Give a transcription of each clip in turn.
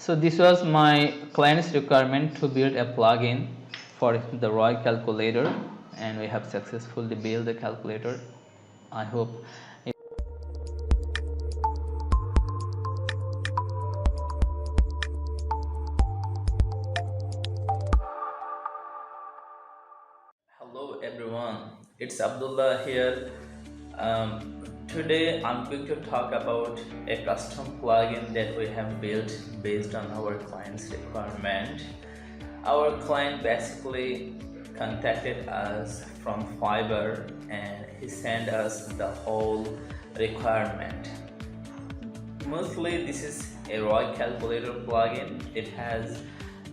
So this was my client's requirement to build a plugin for the ROI calculator, and we have successfully built the calculator. I hope. Hello everyone, it's Abdullah here. Today I'm going to talk about a custom plugin that we have built based on our client's requirement. Our client basically contacted us from Fiverr and he sent us the whole requirement. Mostly this is a ROI calculator plugin. It has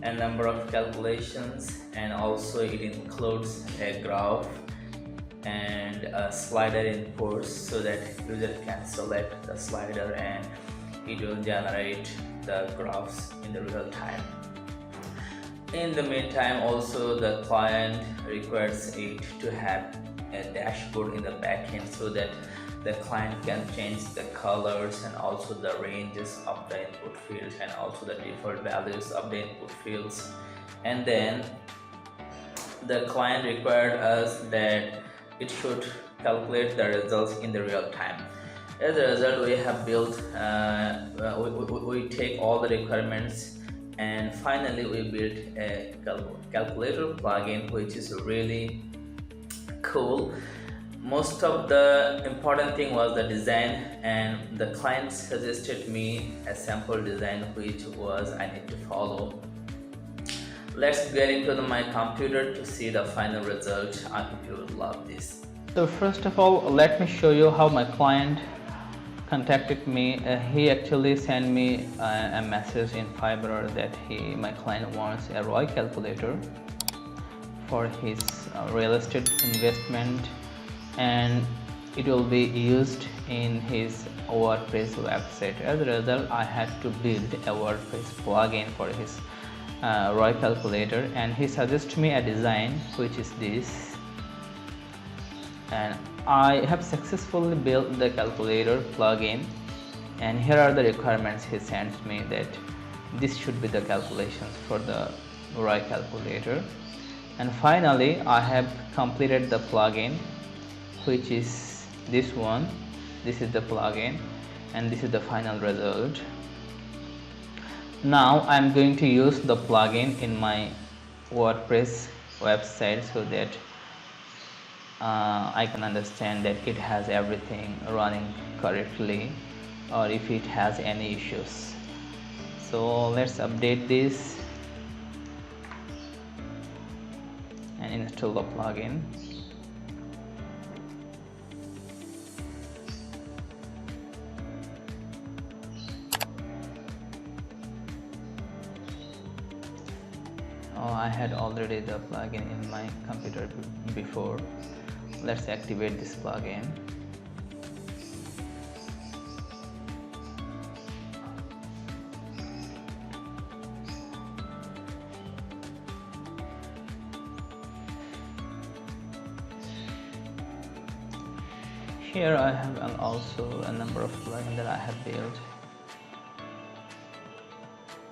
a number of calculations and also it includes a graph and a slider inputs so that user can select the slider and it will generate the graphs in the real time. In the meantime, also the client requires it to have a dashboard in the backend so that the client can change the colors and also the ranges of the input fields and also the default values of the input fields. And then the client required us that it should calculate the results in the real time. As a result, we have built we take all the requirements and finally we built a calculator plugin which is really cool. Most of the important thing was the design, and the client suggested me a sample design which was I need to follow. Let's get into my computer to see the final result. I hope you will love this. So first of all, let me show you how my client contacted me. He actually sent me a message in Fiverr that my client wants a ROI calculator for his real estate investment, and it will be used in his WordPress website. As a result, I had to build a WordPress plugin for his ROI calculator, and he suggested me a design which is this, and I have successfully built the calculator plugin. And here are the requirements he sent me, that this should be the calculations for the ROI calculator. And finally I have completed the plugin, which is this one. This is the plugin and this is the final result. Now I'm going to use the plugin in my WordPress website so that I can understand that it has everything running correctly or if it has any issues. So let's update this and install the plugin. I had already the plugin in my computer before. Let's activate this plugin. Here I have also a number of plugins that I have built.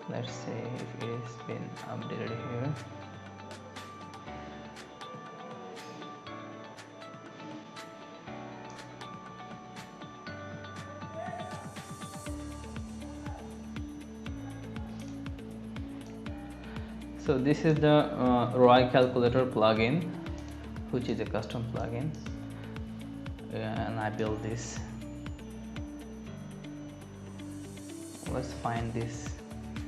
Let's see if it has been updated here. So this is the ROI calculator plugin, which is a custom plugin, and I built this. Let's find this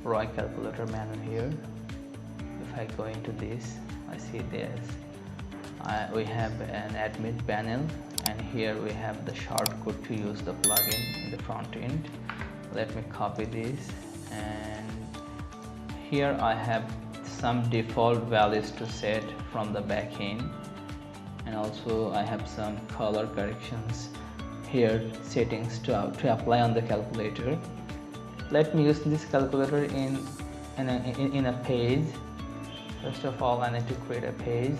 ROI calculator menu here. If I go into this, I see we have an admin panel, and here we have the shortcut to use the plugin in the front end. Let me copy this, and here I have some default values to set from the back end, and also I have some color corrections here, settings to apply on the calculator. Let me use this calculator in a page. First of all, I need to create a page.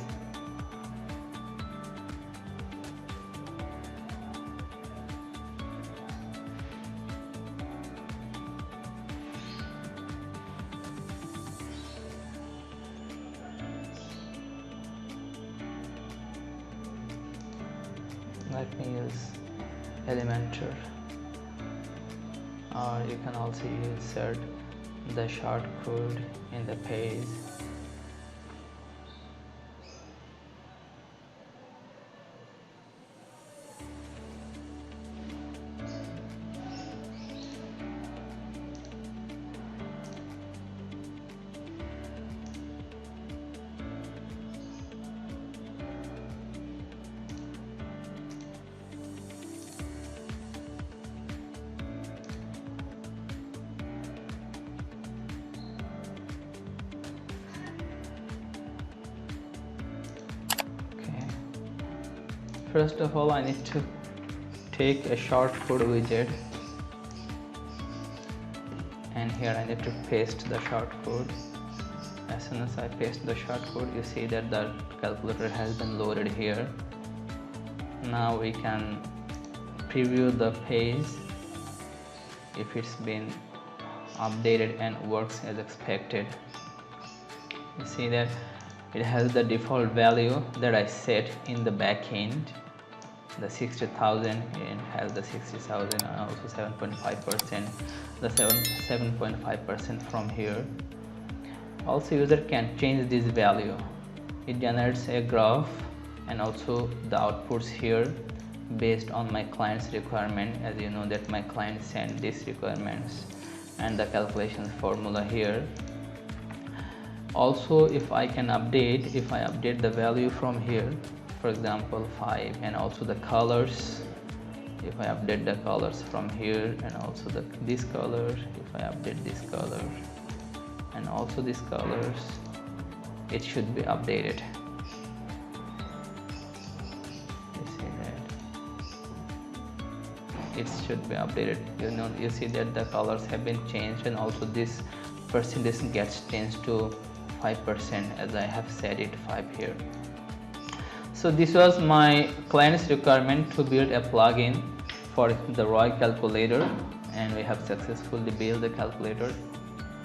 let me use Elementor, or you can also insert the short code in the page. First of all, I need to take a short code widget, and here I need to paste the short code. As soon as I paste the short code, you see that the calculator has been loaded here. Now we can preview the page if it's been updated and works as expected. You see that it has the default value that I set in the backend, the 60,000, and has the 60,000 and also 7.5%, the 7.5% from here. Also, user can change this value. It generates a graph and also the outputs here based on my client's requirement. As you know that my client sent these requirements and the calculation formula here. Also, if I update the value from here, for example 5, and also the colors, if I update the colors from here, and also this color, if I update this color and also these colors, it should be updated. You see that it should be updated. You see that the colors have been changed, and also this percentage gets changed to 5%, as I have set it 5 here. So this was my client's requirement to build a plugin for the ROI calculator, and we have successfully built the calculator.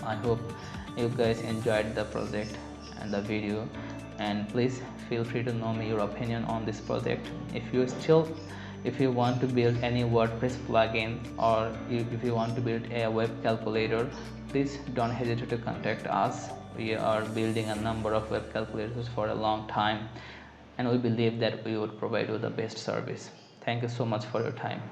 I hope you guys enjoyed the project and the video, and please feel free to know me your opinion on this project. If you want to build any WordPress plugin, or if you want to build a web calculator, please don't hesitate to contact us. We are building a number of web calculators for a long time, and we believe that we would provide you the best service. Thank you so much for your time.